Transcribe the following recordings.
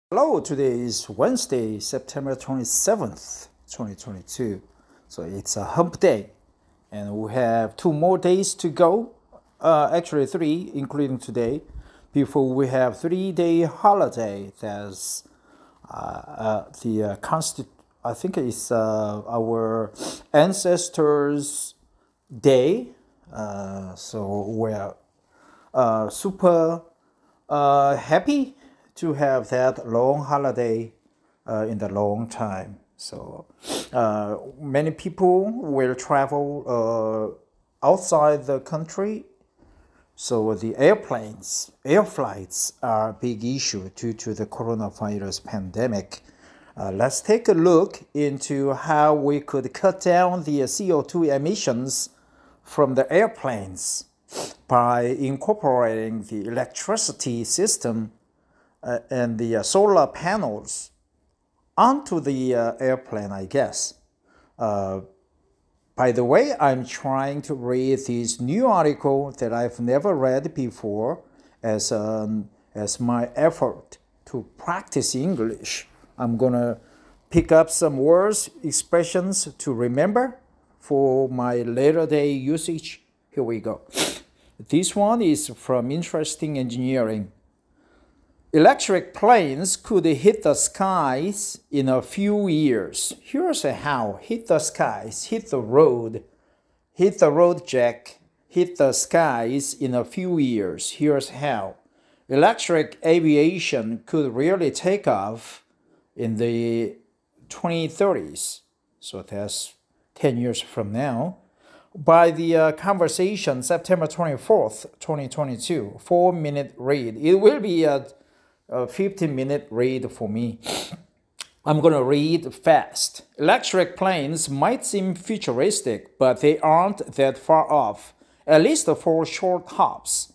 Hello, today is Wednesday, September 27th, 2022. So it's a hump day, and we have 2 more days to go. Actually, three, including today, before we have 3 day holiday. That's I think it's our ancestors' day. So we're super happy to have that long holiday in the long time. So many people will travel outside the country. So the air flights are a big issue due to the coronavirus pandemic. Let's take a look into how we could cut down the CO2 emissions from the airplanes by incorporating the electricity system and the solar panels onto the airplane, I guess. By the way, I'm trying to read this new article that I've never read before as my effort to practice English. I'm going to pick up some words, expressions to remember for my later day usage. Here we go. This one is from Interesting Engineering. Electric planes could hit the skies in a few years. Here's how. Hit the skies, hit the road, Jack, hit the skies in a few years. Here's how. Electric aviation could really take off in the 2030s. So that's 10 years from now. By the conversation, September 24th, 2022, 4-minute read. It will be a 15-minute read for me. I'm going to read fast. Electric planes might seem futuristic, but they aren't that far off, at least for short hops.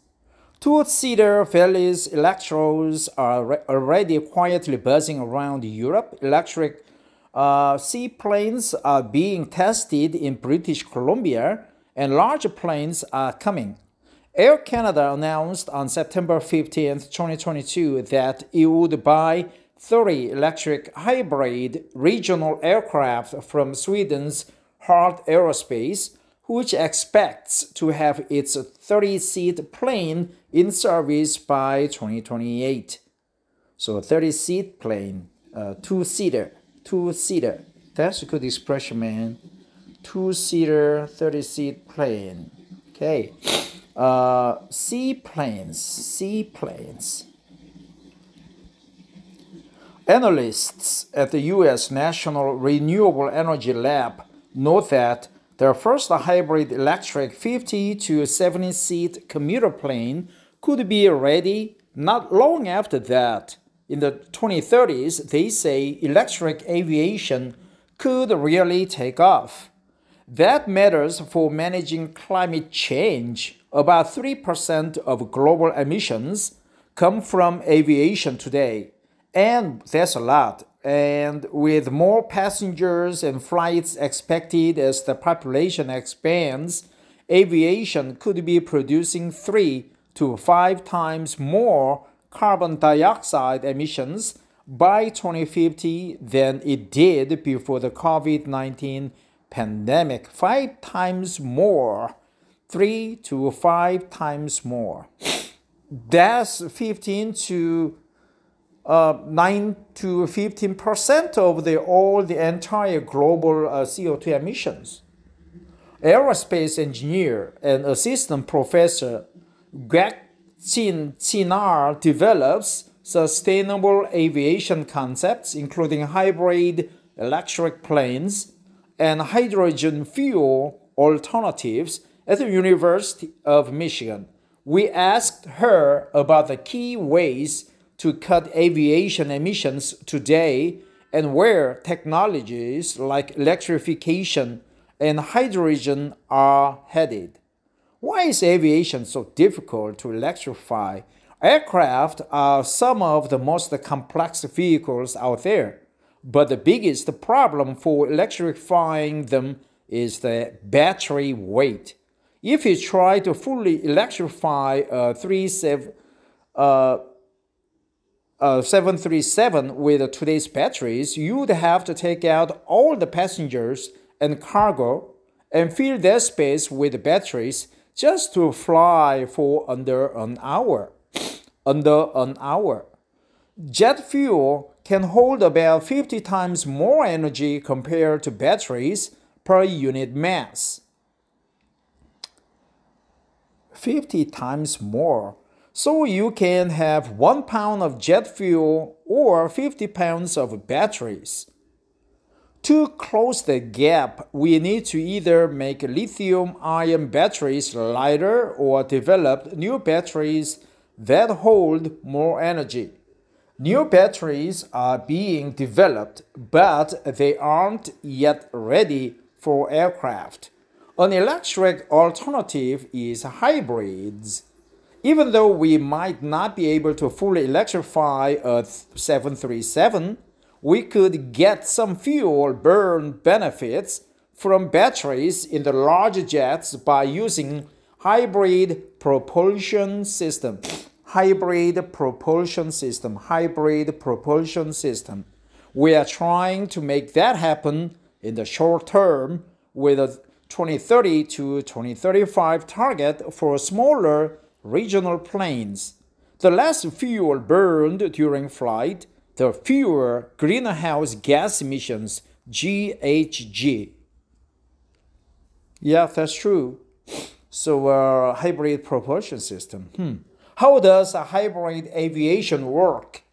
Two-seater Phillies Electros are already quietly buzzing around Europe. Electric seaplanes are being tested in British Columbia, and large planes are coming. Air Canada announced on September 15th, 2022 that it would buy 30 electric hybrid regional aircraft from Sweden's Heart Aerospace, which expects to have its 30-seat plane in service by 2028. So a 30-seat plane, two-seater. That's a good expression, man. Two-seater, 30-seat plane. Okay. Seaplanes. Analysts at the U.S. National Renewable Energy Lab note that their first hybrid electric 50 to 70-seat commuter plane could be ready not long after that. In the 2030s, they say electric aviation could really take off. That matters for managing climate change. About 3% of global emissions come from aviation today, and that's a lot. And with more passengers and flights expected as the population expands, aviation could be producing 3 to 5 times more carbon dioxide emissions by 2050 than it did before the COVID-19 pandemic. 5 times more. 3 to 5 times more. That's 15 to 9 to 15% of the entire global CO2 emissions. Aerospace engineer and assistant professor Gretchen Chinar develops sustainable aviation concepts, including hybrid electric planes and hydrogen fuel alternatives at the University of Michigan. We asked her about the key ways to cut aviation emissions today and where technologies like electrification and hydrogen are headed. Why is aviation so difficult to electrify? Aircraft are some of the most complex vehicles out there, but the biggest problem for electrifying them is the battery weight. If you try to fully electrify a 737 with today's batteries, you'd have to take out all the passengers and cargo and fill that space with batteries just to fly for under an hour. Under an hour. Jet fuel can hold about 50 times more energy compared to batteries per unit mass. 50 times more. So you can have 1 pound of jet fuel or 50 pounds of batteries. To close the gap, we need to either make lithium-ion batteries lighter or develop new batteries that hold more energy. New batteries are being developed, but they aren't yet ready for aircraft. An electric alternative is hybrids. Even though we might not be able to fully electrify a 737, we could get some fuel burn benefits from batteries in the large jets by using hybrid propulsion system. Hybrid propulsion system. Hybrid propulsion system. We are trying to make that happen in the short term with a 2030 to 2035 target for smaller regional planes. The less fuel burned during flight, the fewer greenhouse gas emissions, GHG. Yeah, that's true. So, hybrid propulsion system. How does a hybrid aviation work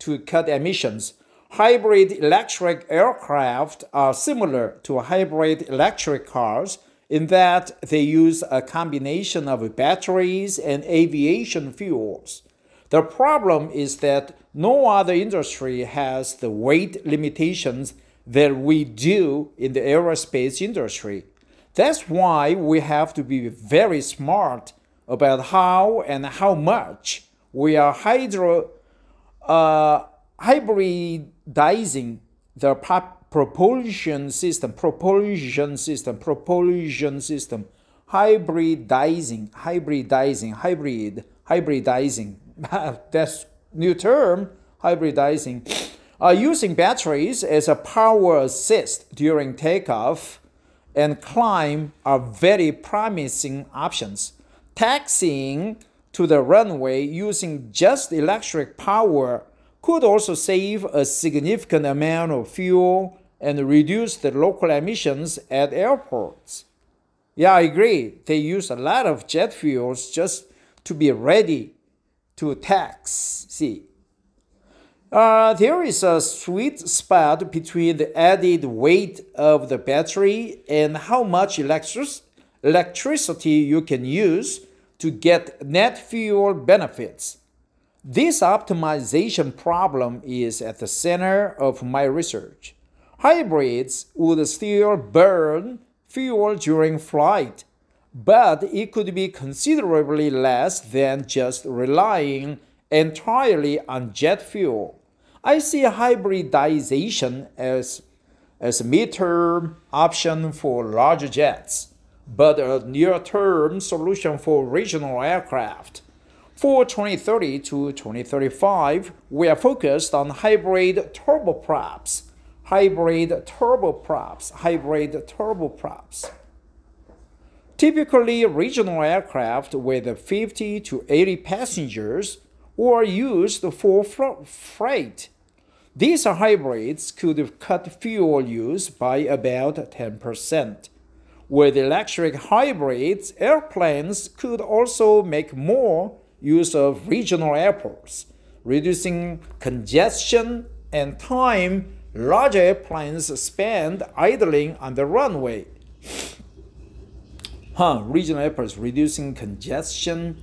to cut emissions? Hybrid electric aircraft are similar to hybrid electric cars in that they use a combination of batteries and aviation fuels. The problem is that no other industry has the weight limitations that we do in the aerospace industry. That's why we have to be very smart about how and how much we are hybridizing the propulsion system, hybridizing. That's new term, hybridizing. Using batteries as a power assist during takeoff and climb are very promising options. Taxiing to the runway using just electric power could also save a significant amount of fuel and reduce the local emissions at airports. Yeah, I agree. They use a lot of jet fuels just to be ready to taxi. There is a sweet spot between the added weight of the battery and how much electricity you can use to get net fuel benefits. This optimization problem is at the center of my research. Hybrids would still burn fuel during flight, but it could be considerably less than just relying entirely on jet fuel. I see hybridization as a midterm option for large jets, but a near-term solution for regional aircraft. For 2030 to 2035, we are focused on hybrid turboprops. Typically, regional aircraft with 50 to 80 passengers are used for freight. These hybrids could cut fuel use by about 10%. With electric hybrids, airplanes could also make more use of regional airports, reducing congestion and time large airplanes spend idling on the runway. Regional airports reducing congestion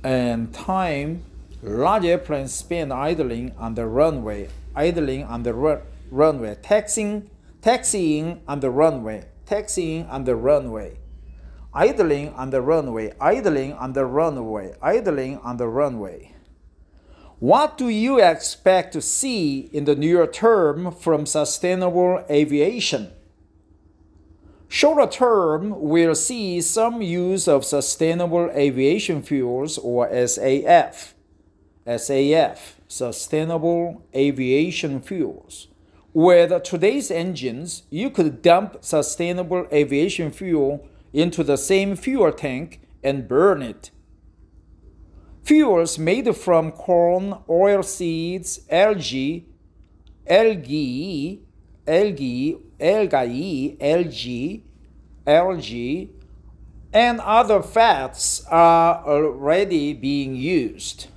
and time large airplanes spend idling on the runway. Taxiing on the runway. Idling on the runway. What do you expect to see in the near term from sustainable aviation? Shorter term, we'll see some use of sustainable aviation fuels or SAF. SAF, Sustainable Aviation Fuels. With today's engines, you could dump sustainable aviation fuel into the same fuel tank and burn it. Fuels made from corn, oil seeds, algae, and other fats are already being used.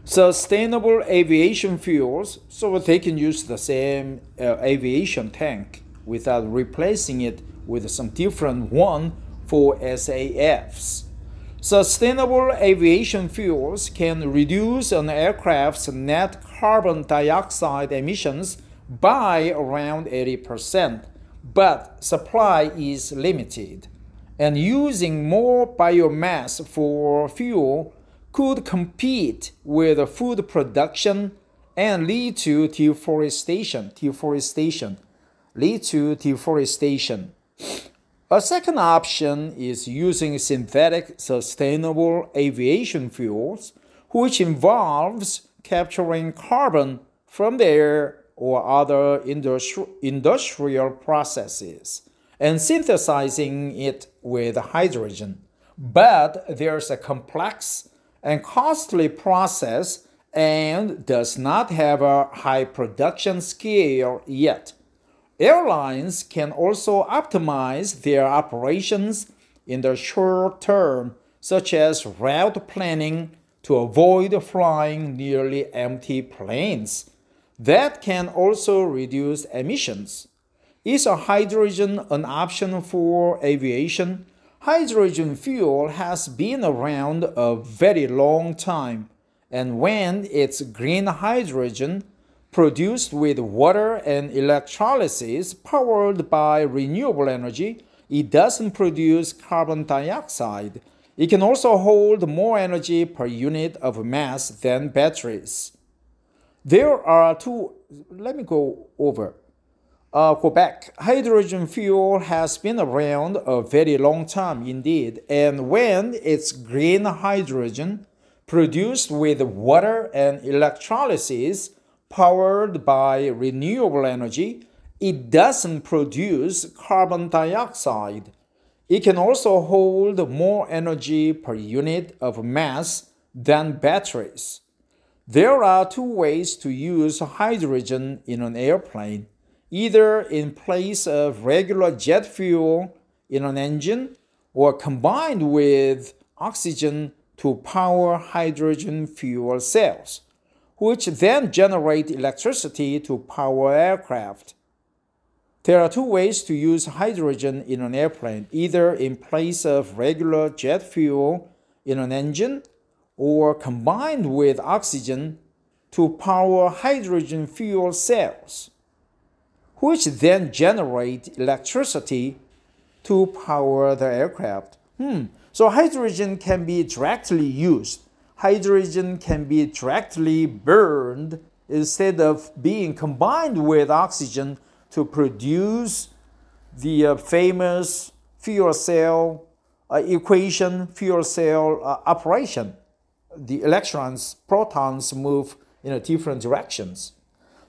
Sustainable aviation fuels, so they can use the same aviation tank without replacing it with some different one for SAFs. Sustainable aviation fuels can reduce an aircraft's net carbon dioxide emissions by around 80%, but supply is limited, and using more biomass for fuel could compete with food production and lead to deforestation. A second option is using synthetic sustainable aviation fuels, which involves capturing carbon from the air or other industrial processes and synthesizing it with hydrogen. But there's a complex and costly process and does not have a high production scale yet. Airlines can also optimize their operations in the short term, such as route planning to avoid flying nearly empty planes. That can also reduce emissions. Is hydrogen an option for aviation? Hydrogen fuel has been around a very long time, and when it's green hydrogen produced with water and electrolysis powered by renewable energy, it doesn't produce carbon dioxide. It can also hold more energy per unit of mass than batteries. There are two, let me go back. Hydrogen fuel has been around a very long time indeed, and when it's green hydrogen produced with water and electrolysis powered by renewable energy, it doesn't produce carbon dioxide. It can also hold more energy per unit of mass than batteries. There are two ways to use hydrogen in an airplane, either in place of regular jet fuel in an engine or combined with oxygen to power hydrogen fuel cells, which then generate electricity to power aircraft. There are two ways to use hydrogen in an airplane, either in place of regular jet fuel in an engine or combined with oxygen to power hydrogen fuel cells, which then generate electricity to power the aircraft. So hydrogen can be directly used. Hydrogen can be directly burned instead of being combined with oxygen to produce the famous fuel cell equation, fuel cell operation. The electrons, protons move in different directions.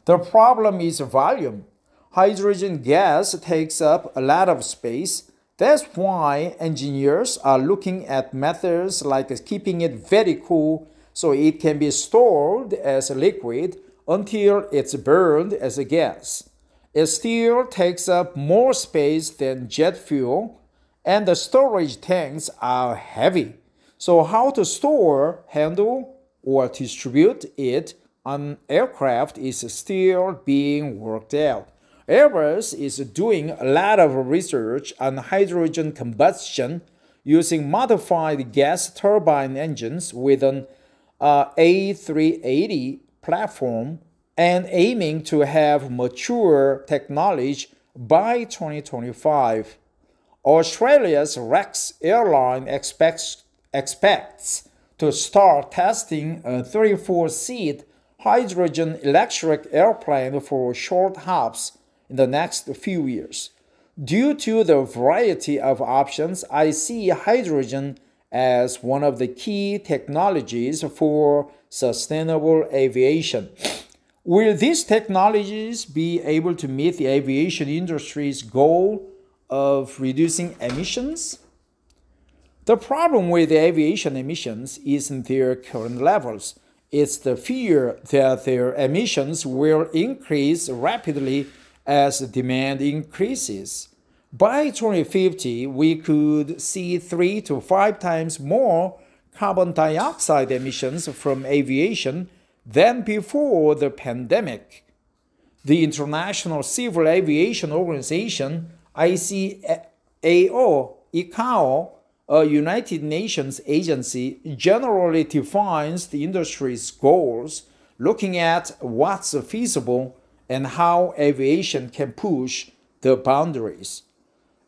The problem is volume. Hydrogen gas takes up a lot of space. That's why engineers are looking at methods like keeping it very cool so it can be stored as a liquid until it's burned as a gas. It still takes up more space than jet fuel, and the storage tanks are heavy. So how to store, handle, or distribute it on aircraft is still being worked out. Airbus is doing a lot of research on hydrogen combustion using modified gas turbine engines with an A380 platform and aiming to have mature technology by 2025. Australia's Rex airline expects to start testing a 34-seat hydrogen electric airplane for short hops in the next few years. Due to the variety of options, I see hydrogen as one of the key technologies for sustainable aviation. Will these technologies be able to meet the aviation industry's goal of reducing emissions? The problem with the aviation emissions isn't their current levels. It's the fear that their emissions will increase rapidly as demand increases. By 2050, we could see 3 to 5 times more carbon dioxide emissions from aviation than before the pandemic. The International Civil Aviation Organization, ICAO, a United Nations agency, generally defines the industry's goals, looking at what's feasible and how aviation can push the boundaries.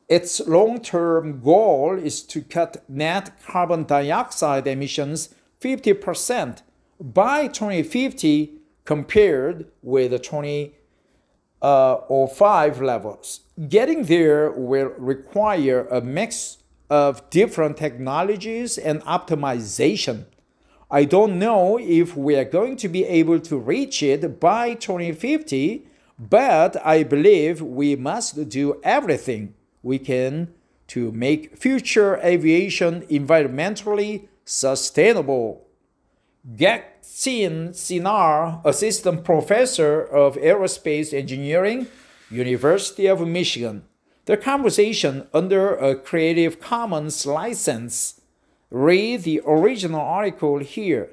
Its long-term goal is to cut net carbon dioxide emissions 50% by 2050 compared with the 2005 levels. Getting there will require a mix of different technologies and optimization. I don't know if we are going to be able to reach it by 2050, but I believe we must do everything we can to make future aviation environmentally sustainable. Gak-Sin Sinar, Assistant Professor of Aerospace Engineering, University of Michigan. The conversation under a Creative Commons license. Read the original article here.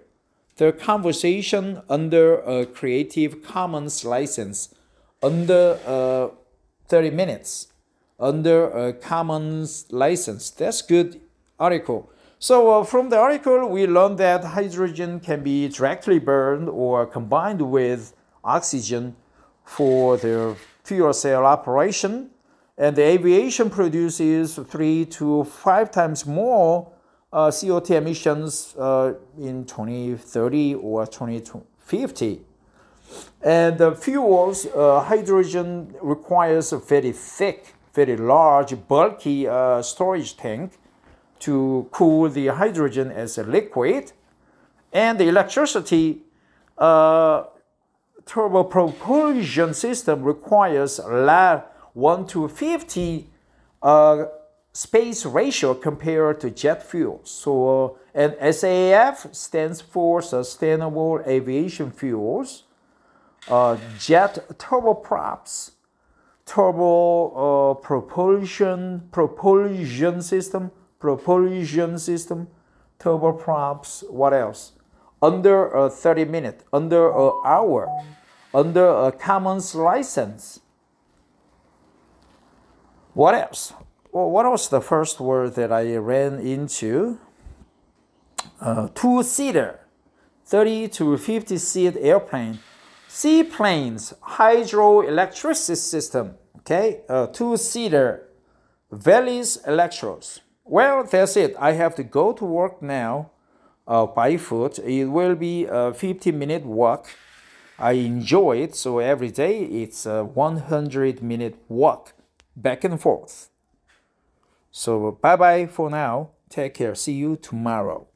The conversation under a Creative Commons license. Under 30 minutes. Under a Commons license. That's good article. So from the article, we learned that hydrogen can be directly burned or combined with oxygen for the fuel cell operation. And the aviation produces 3 to 5 times more CO2 emissions in 2030 or 2050. And the fuels, hydrogen requires a very thick, very large, bulky storage tank to cool the hydrogen as a liquid. And the electricity turbopropulsion system requires 1 to 50 space ratio compared to jet fuel. So, and SAF stands for Sustainable Aviation Fuels. Jet turboprops, propulsion system, turboprops, what else? Under 30 minutes, under an hour, under a commons license. What else? Well, what was the first word that I ran into? Two-seater, 30 to 50 seat airplane. Seaplanes, hydroelectric system. Okay, two-seater, Velis Electros. Well, that's it. I have to go to work now by foot. It will be a 50-minute walk. I enjoy it, so every day it's a 100-minute walk back and forth. So bye-bye for now. Take care. See you tomorrow.